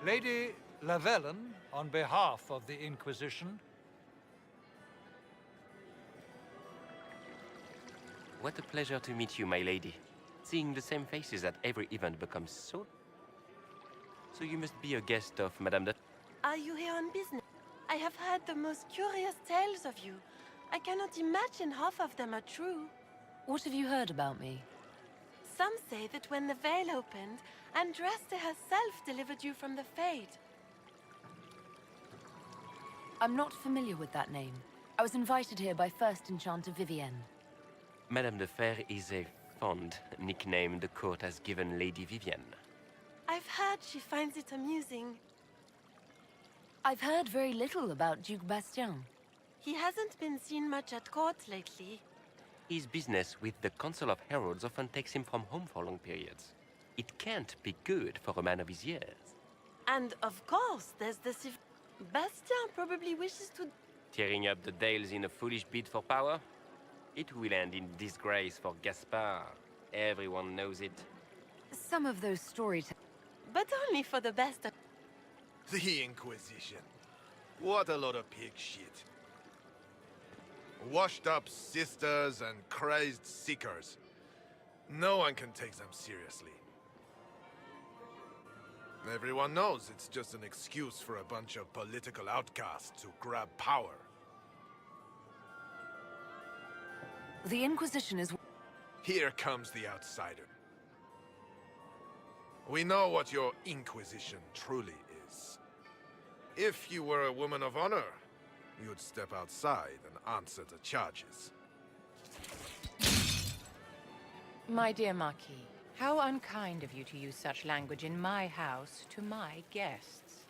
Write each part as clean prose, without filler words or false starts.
Lady Lavellen, on behalf of the Inquisition. What a pleasure to meet you, my lady. Seeing the same faces at every event becomes so... So you must be a guest of Madame de... Are you here on business? I have heard the most curious tales of you. I cannot imagine half of them are true. What have you heard about me? Some say that when the veil opened, Andraste herself delivered you from the Fade. I'm not familiar with that name. I was invited here by First Enchanter Vivienne. Madame de Fer is a fond nickname the court has given Lady Vivienne. I've heard she finds it amusing. I've heard very little about Duke Bastien. He hasn't been seen much at court lately. His business with the Council of Heralds often takes him from home for long periods. It can't be good for a man of his years. And of course, there's the Bastien probably wishes to... Tearing up the Dales in a foolish bid for power? It will end in disgrace for Gaspard. Everyone knows it. Some of those stories... But only for the best of... The Inquisition. What a lot of pig shit. Washed up sisters and crazed seekers. No one can take them seriously. Everyone knows it's just an excuse for a bunch of political outcasts to grab power. The Inquisition is... Here comes the outsider. We know what your Inquisition truly is. If you were a woman of honor, you'd step outside and answer the charges. My dear Marquis, how unkind of you to use such language in my house to my guests.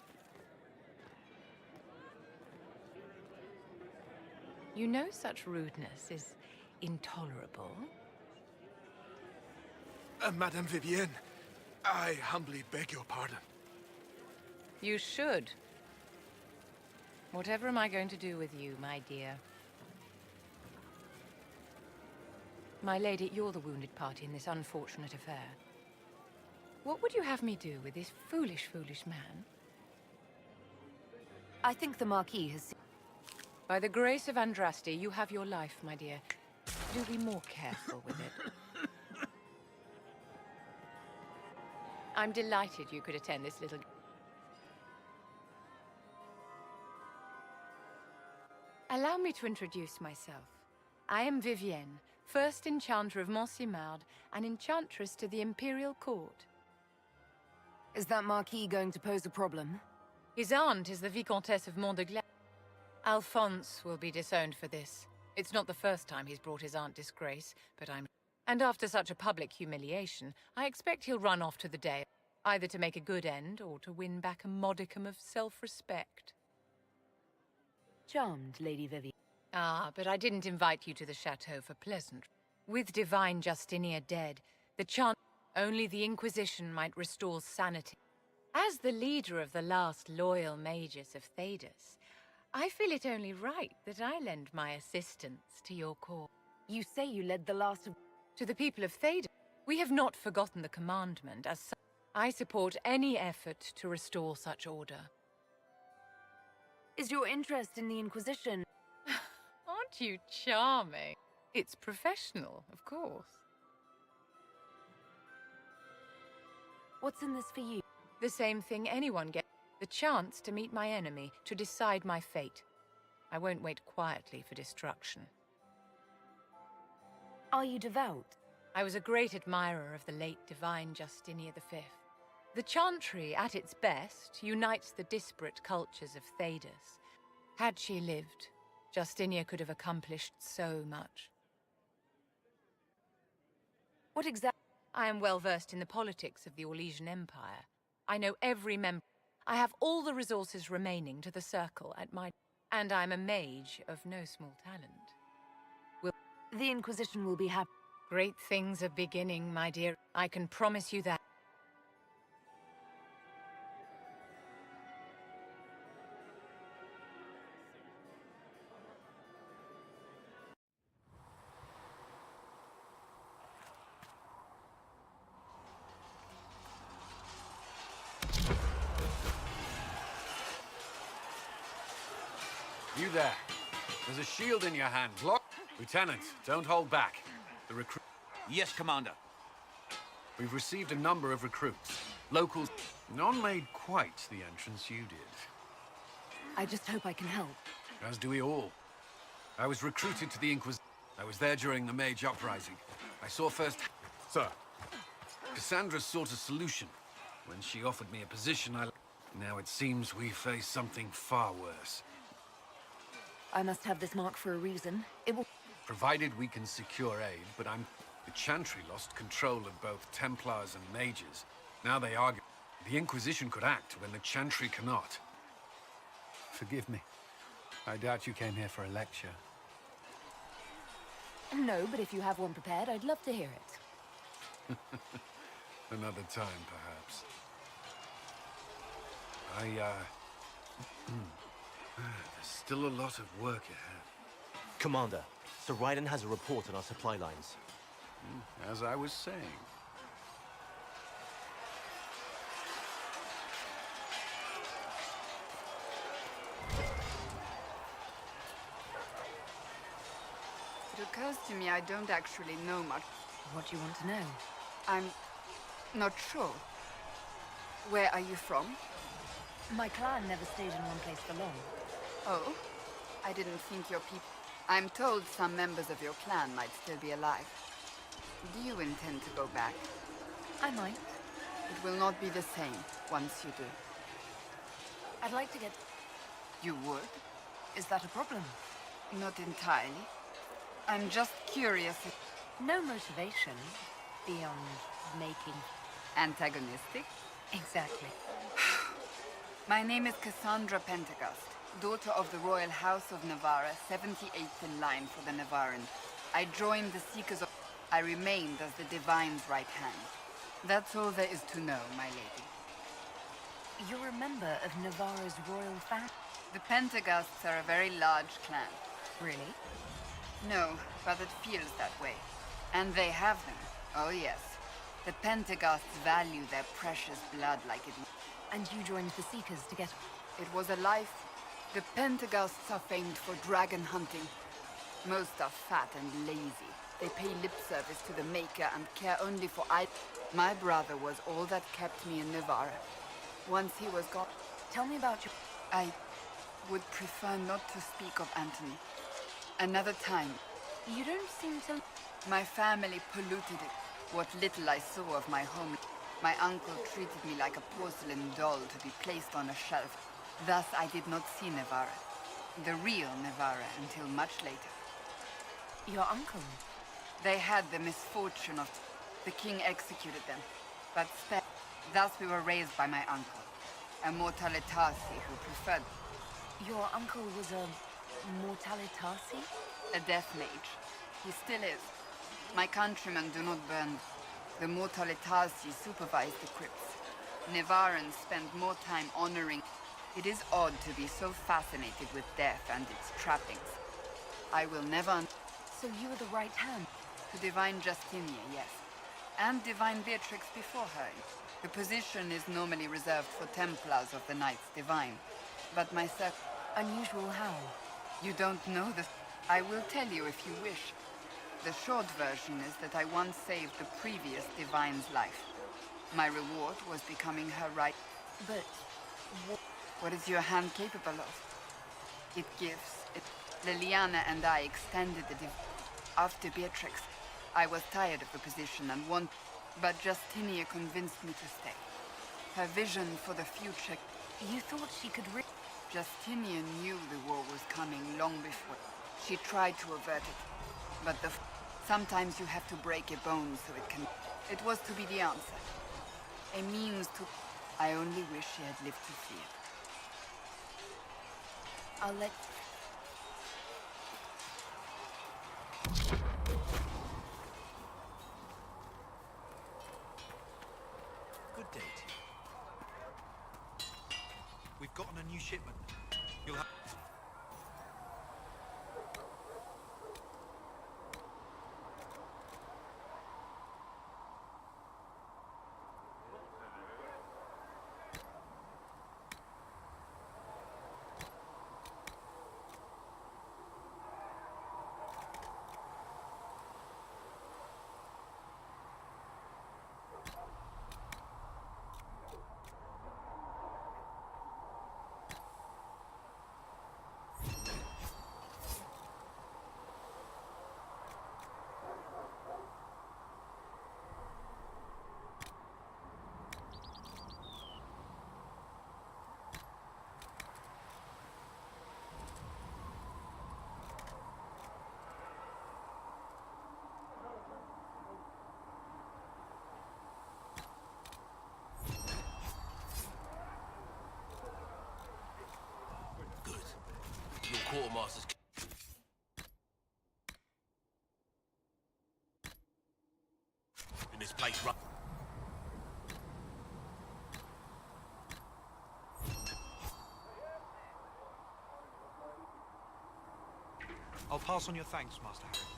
You know such rudeness is intolerable. Madame Vivienne, I humbly beg your pardon. You should. Whatever am I going to do with you, my dear? My lady, you're the wounded party in this unfortunate affair. What would you have me do with this foolish, foolish man? I think the Marquis has... By the grace of Andraste, you have your life, my dear. Do be more careful with it. I'm delighted you could attend this little... Allow me to introduce myself. I am Vivienne, First Enchanter of Montsimard, and Enchantress to the Imperial Court. Is that Marquis going to pose a problem? His aunt is the Vicomtesse of Mont-de-Glace. Alphonse will be disowned for this. It's not the first time he's brought his aunt disgrace, but I'm... And after such a public humiliation, I expect he'll run off to the Dale, either to make a good end or to win back a modicum of self-respect. Charmed, Lady Vivienne. Ah, but I didn't invite you to the chateau for pleasant. With divine Justinia dead, the chance only the Inquisition might restore sanity. As the leader of the last loyal mages of Thedas, I feel it only right that I lend my assistance to your cause. You say you led the last of... To the people of Thedas, we have not forgotten the commandment. As such, I support any effort to restore such order. Is your interest in the Inquisition... Aren't you charming? It's professional, of course. What's in this for you? The same thing anyone gets. The chance to meet my enemy, to decide my fate. I won't wait quietly for destruction. Are you devout? I was a great admirer of the late divine Justinia V. The Chantry, at its best, unites the disparate cultures of Thedas. Had she lived, Justinia could have accomplished so much. What exactly? I am well versed in the politics of the Orlesian Empire. I know every member. I have all the resources remaining to the Circle at my... And I'm a mage of no small talent. The Inquisition will be happy. Great things are beginning, my dear. I can promise you that. You there. There's a shield in your hand. Lock. Lieutenant, don't hold back. The recruit. Yes, Commander. We've received a number of recruits. Locals. None made quite the entrance you did. I just hope I can help. As do we all. I was recruited to the Inquisition. I was there during the Mage Uprising. I saw first... Sir, Cassandra sought a solution. When she offered me a position, Now it seems we face something far worse. I must have this mark for a reason. It will... Provided we can secure aid, but The Chantry lost control of both Templars and Mages. Now they argue the Inquisition could act when the Chantry cannot. Forgive me. I doubt you came here for a lecture. No, but if you have one prepared, I'd love to hear it. Another time, perhaps. There's still a lot of work ahead. Commander, Sir Raiden has a report on our supply lines. As I was saying. It occurs to me I don't actually know much. What do you want to know? I'm not sure. Where are you from? My clan never stayed in one place for long. Oh, I didn't think your people... I'm told some members of your clan might still be alive. Do you intend to go back? I might. It will not be the same once you do. I'd like to get... You would? Is that a problem? Not entirely. I'm just curious if... No motivation beyond making... Antagonistic? Exactly. My name is Cassandra Pentecost, daughter of the Royal House of Navarra, 78th in line for the Navarran. I joined the Seekers of... I remained as the Divine's right hand. That's all there is to know, my lady. You're a member of Navarra's royal family? The Pentecosts are a very large clan. Really? No, but it feels that way. And they have them. Oh yes. The Pentecosts value their precious blood like it... And you joined the Seekers to get... It was a life. The Pentecosts are famed for dragon hunting. Most are fat and lazy. They pay lip service to the Maker and care only for My brother was all that kept me in Navarra. Once he was gone... Tell me about your... I would prefer not to speak of Anthony. Another time. You don't seem to... My family polluted it. What little I saw of my home. My uncle treated me like a porcelain doll to be placed on a shelf. Thus I did not see Navarra. The real Navarra until much later. Your uncle? They had the misfortune of... The king executed them. But spared. Thus we were raised by my uncle. A Mortalitasi who preferred... Your uncle was a... Mortalitasi? A death mage. He still is. My countrymen do not burn. The Mortalitasi supervise the crypts. Navarrans spend more time honoring... It is odd to be so fascinated with death and its trappings. I will never... So you were the right hand? To Divine Justinia, yes. And Divine Beatrix before her. The position is normally reserved for Templars of the Knights Divine. But myself... Unusual how? You don't know the... I will tell you if you wish. The short version is that I once saved the previous Divine's life. My reward was becoming her right... But... What is your hand capable of? It gives... Liliana and I extended the After Beatrix, I was tired of the position and but Justinia convinced me to stay. Her vision for the future... You thought she could Justinia knew the war was coming long before. She tried to avert it. But sometimes you have to break a bone so it can... It was to be the answer. A means to... I only wish she had lived to see it. I'll let... Good day to you. We've gotten a new shipment. You'll have... Quartermaster's... In this place, right? I'll pass on your thanks, Master Harry.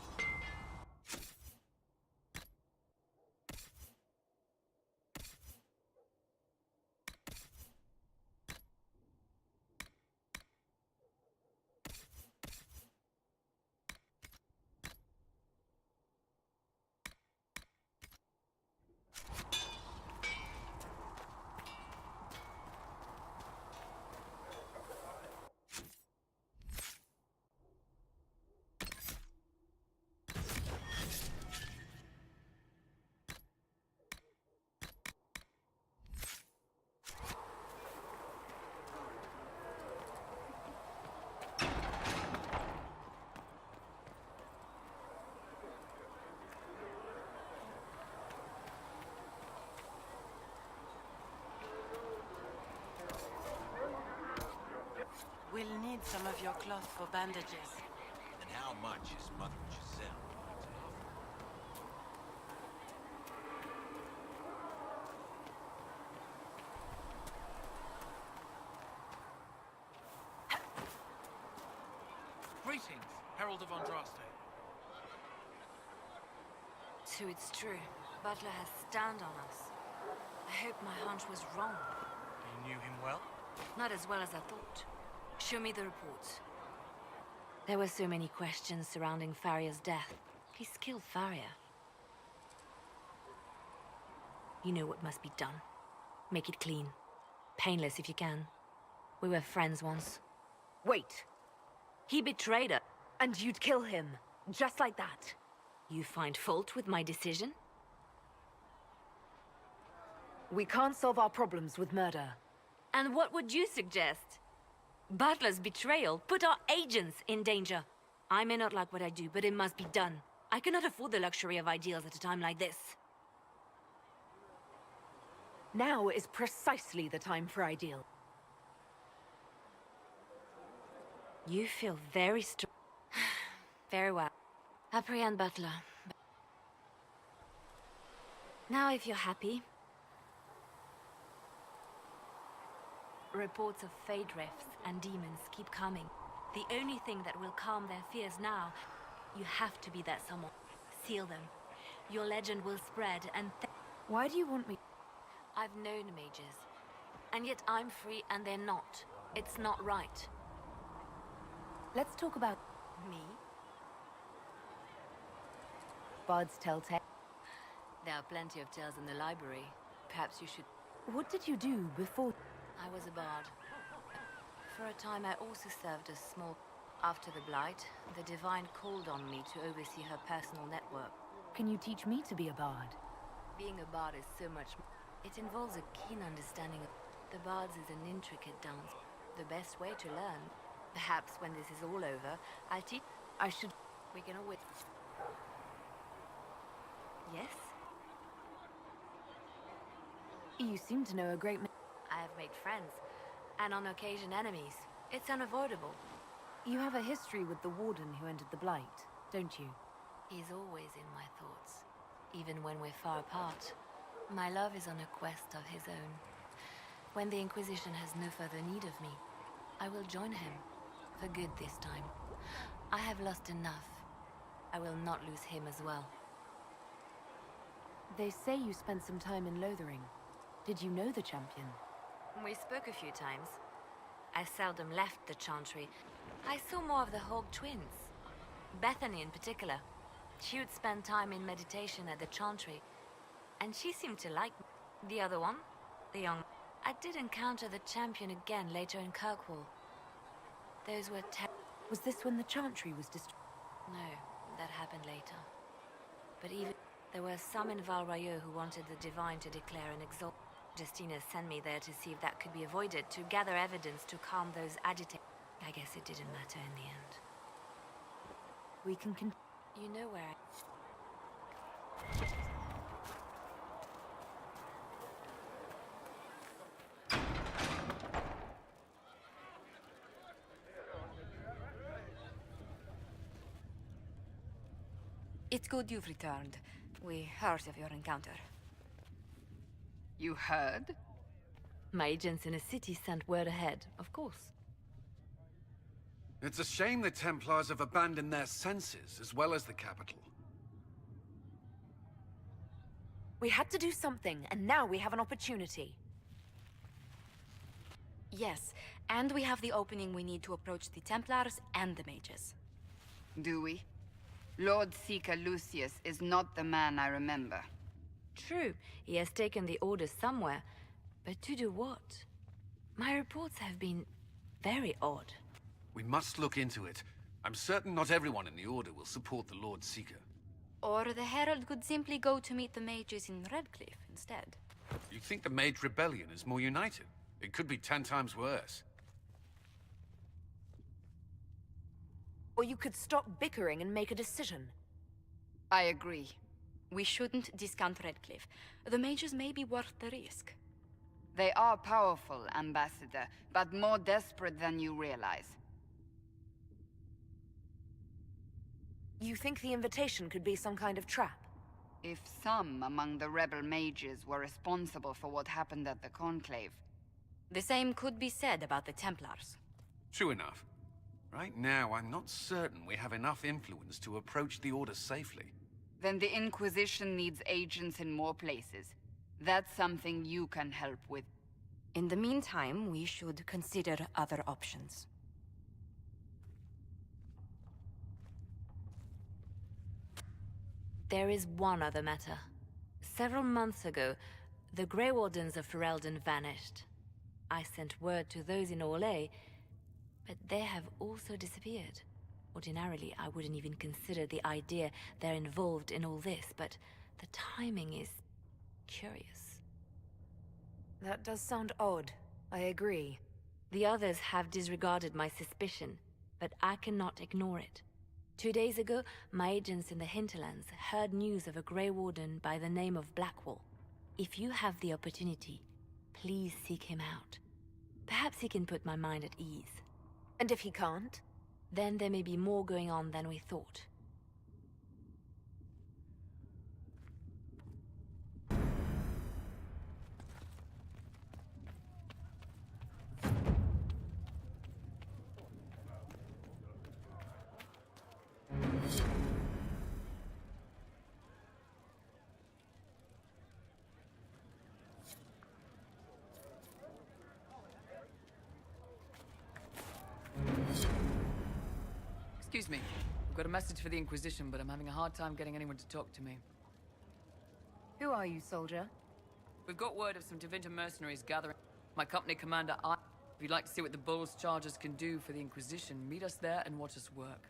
We'll need some of your cloth for bandages. And how much is Mother Giselle willing to offer? Greetings, Herald of Andraste. So it's true. Butler has stand on us. I hope my hunch was wrong. You knew him well? Not as well as I thought. Show me the reports. There were so many questions surrounding Farria's death. He's killed Farria. You know what must be done. Make it clean. Painless if you can. We were friends once. Wait! He betrayed her, and you'd kill him. Just like that. You find fault with my decision? We can't solve our problems with murder. And what would you suggest? Butler's betrayal put our agents in danger. I may not like what I do, but it must be done. I cannot afford the luxury of ideals at a time like this. Now is precisely the time for ideal. You feel very strong. Very well. Apprehend Butler. Now if you're happy. Reports of fade rifts and demons keep coming. The only thing that will calm their fears now, you have to be that someone. Seal them. Your legend will spread and why do you want me? I've known mages. And yet I'm free and they're not. It's not right. Let's talk about me. Bards tell tales. There are plenty of tales in the library. Perhaps you should... What did you do before? I was a bard. For a time I also served as small... After the Blight, the Divine called on me to oversee her personal network. Can you teach me to be a bard? Being a bard is so much... It involves a keen understanding of... The bards is an intricate dance. The best way to learn. Perhaps when this is all over, I'll teach... I should... We can always... Yes? You seem to know a great... I have made friends, and on occasion enemies. It's unavoidable. You have a history with the Warden who entered the Blight, don't you? He's always in my thoughts, even when we're far apart. My love is on a quest of his own. When the Inquisition has no further need of me, I will join him, for good this time. I have lost enough. I will not lose him as well. They say you spent some time in Lothering. Did you know the champion? We spoke a few times. I seldom left the Chantry. I saw more of the Hog twins. Bethany in particular. She would spend time in meditation at the Chantry. And she seemed to like me. The other one, the young... I did encounter the champion again later in Kirkwall. Those were Was this when the Chantry was destroyed? No, that happened later. But even... There were some in Val Rayo who wanted the Divine to declare an exalt. Justina sent me there to see if that could be avoided, to gather evidence to calm those agitated. I guess it didn't matter in the end. We can You know where It's good you've returned. We heard of your encounter. You heard? My agents in the city sent word ahead, of course. It's a shame the Templars have abandoned their senses, as well as the capital. We had to do something, and now we have an opportunity. Yes, and we have the opening we need to approach the Templars and the mages. Do we? Lord Seeker Lucius is not the man I remember. True, he has taken the orders somewhere, but to do what? My reports have been very odd. We must look into it. I'm certain not everyone in the Order will support the Lord Seeker. Or the Herald could simply go to meet the mages in Redcliffe instead. You think the Mage Rebellion is more united? It could be 10 times worse. Or you could stop bickering and make a decision. I agree. We shouldn't discount Redcliffe. The mages may be worth the risk. They are powerful, Ambassador, but more desperate than you realize. You think the invitation could be some kind of trap? If some among the rebel mages were responsible for what happened at the Conclave... The same could be said about the Templars. True enough. Right now, I'm not certain we have enough influence to approach the Order safely. Then the Inquisition needs agents in more places. That's something you can help with. In the meantime, we should consider other options. There is one other matter. Several months ago, the Grey Wardens of Ferelden vanished. I sent word to those in Orlais, but they have also disappeared. Ordinarily, I wouldn't even consider the idea they're involved in all this, but the timing is curious. That does sound odd. I agree. The others have disregarded my suspicion, but I cannot ignore it. 2 days ago, my agents in the hinterlands heard news of a Grey Warden by the name of Blackwall. If you have the opportunity, please seek him out. Perhaps he can put my mind at ease. And if he can't? Then there may be more going on than we thought. Excuse me. I've got a message for the Inquisition, but I'm having a hard time getting anyone to talk to me. Who are you, soldier? We've got word of some Tevinter mercenaries gathering. My company commander, If you'd like to see what the Bull's charges can do for the Inquisition, meet us there and watch us work.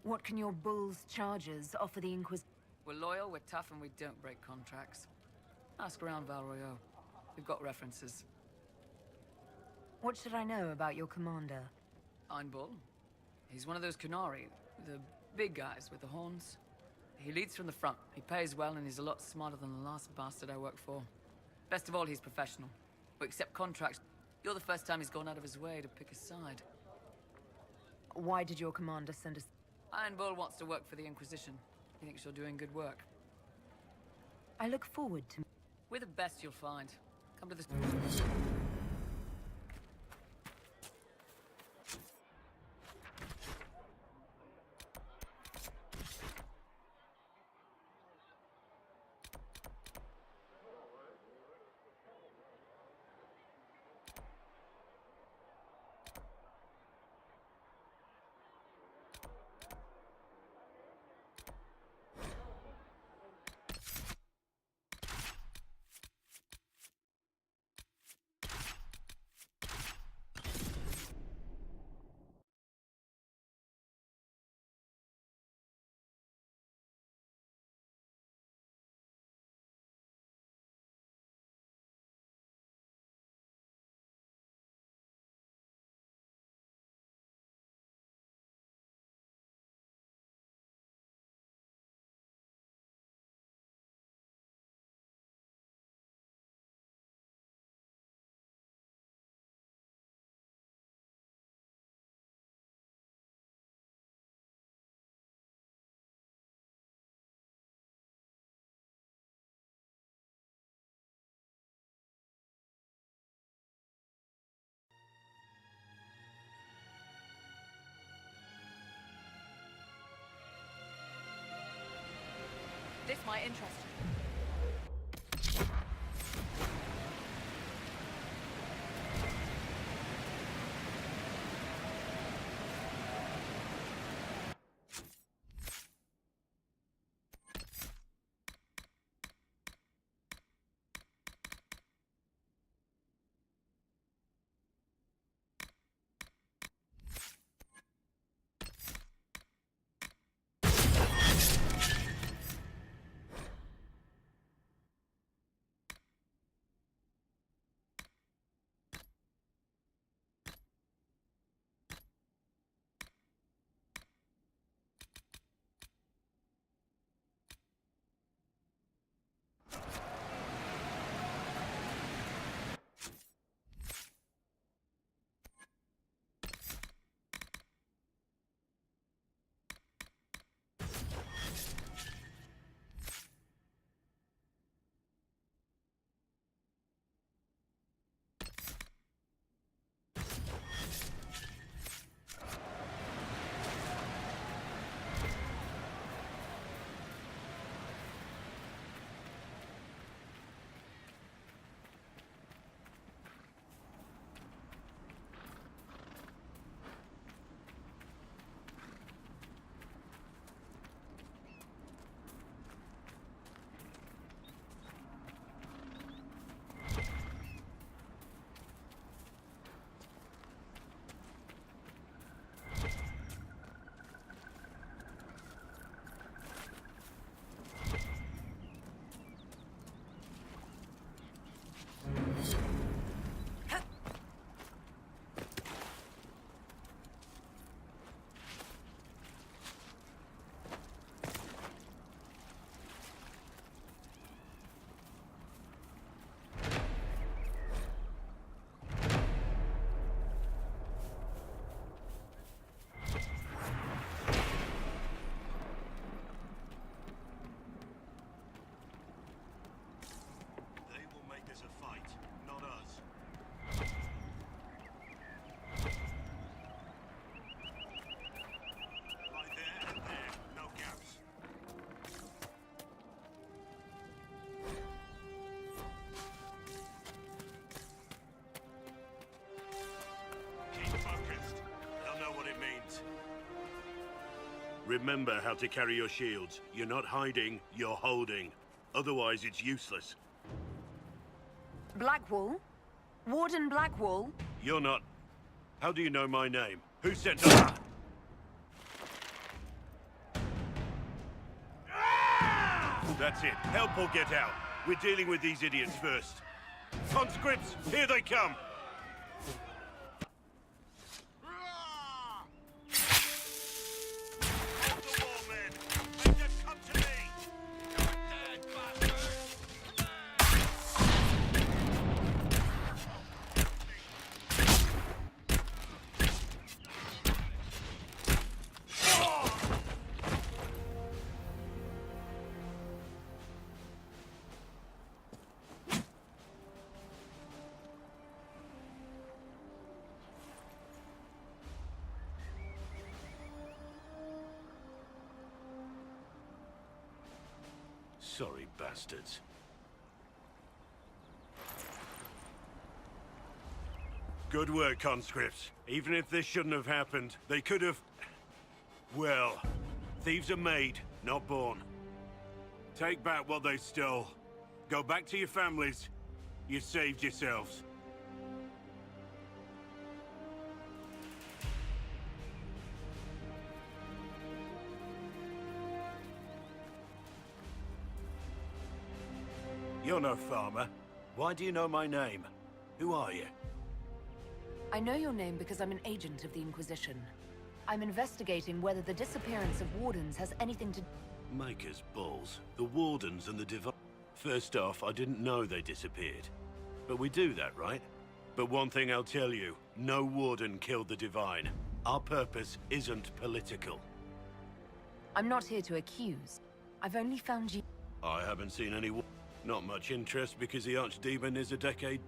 What can your Bull's charges offer the Inquisition? We're loyal, we're tough, and we don't break contracts. Ask around Val Royeaux. We've got references. What should I know about your commander? Ein Bull. He's one of those Kunari, the big guys with the horns. He leads from the front. He pays well, and he's a lot smarter than the last bastard I worked for. Best of all, he's professional. We accept contracts. You're the first time he's gone out of his way to pick a side. Why did your commander send us? Ein Bull wants to work for the Inquisition. He thinks you're doing good work. I look forward to... We're the best you'll find. Come to this... might interest you. Remember how to carry your shields. You're not hiding, you're holding. Otherwise, it's useless. Blackwall? Warden Blackwall? You're not... How do you know my name? Who sent... Ah! That's it. Help or get out. We're dealing with these idiots first. Conscripts, here they come! Sorry, bastards. Good work, conscripts. Even if this shouldn't have happened, they could have... Well, thieves are made, not born. Take back what they stole. Go back to your families. You saved yourselves. You're no farmer. Why do you know my name? Who are you? I know your name because I'm an agent of the Inquisition. I'm investigating whether the disappearance of Wardens has anything to... Maker's balls. The Wardens and the Divine... First off, I didn't know they disappeared. But we do that, right? But one thing I'll tell you, no Warden killed the Divine. Our purpose isn't political. I'm not here to accuse. I've only found you... I haven't seen any... Not much interest because the Archdemon is a decade.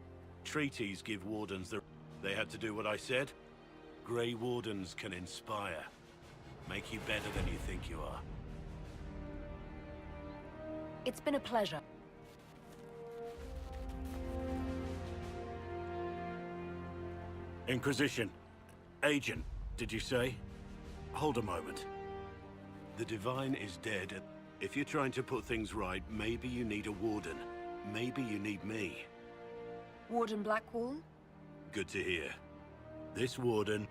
Treaties give Wardens the... They had to do what I said. Grey Wardens can inspire. Make you better than you think you are. It's been a pleasure. Inquisition. Agent, did you say? Hold a moment. The Divine is dead. If you're trying to put things right, maybe you need a warden. Maybe you need me. Warden Blackwall? Good to hear. This warden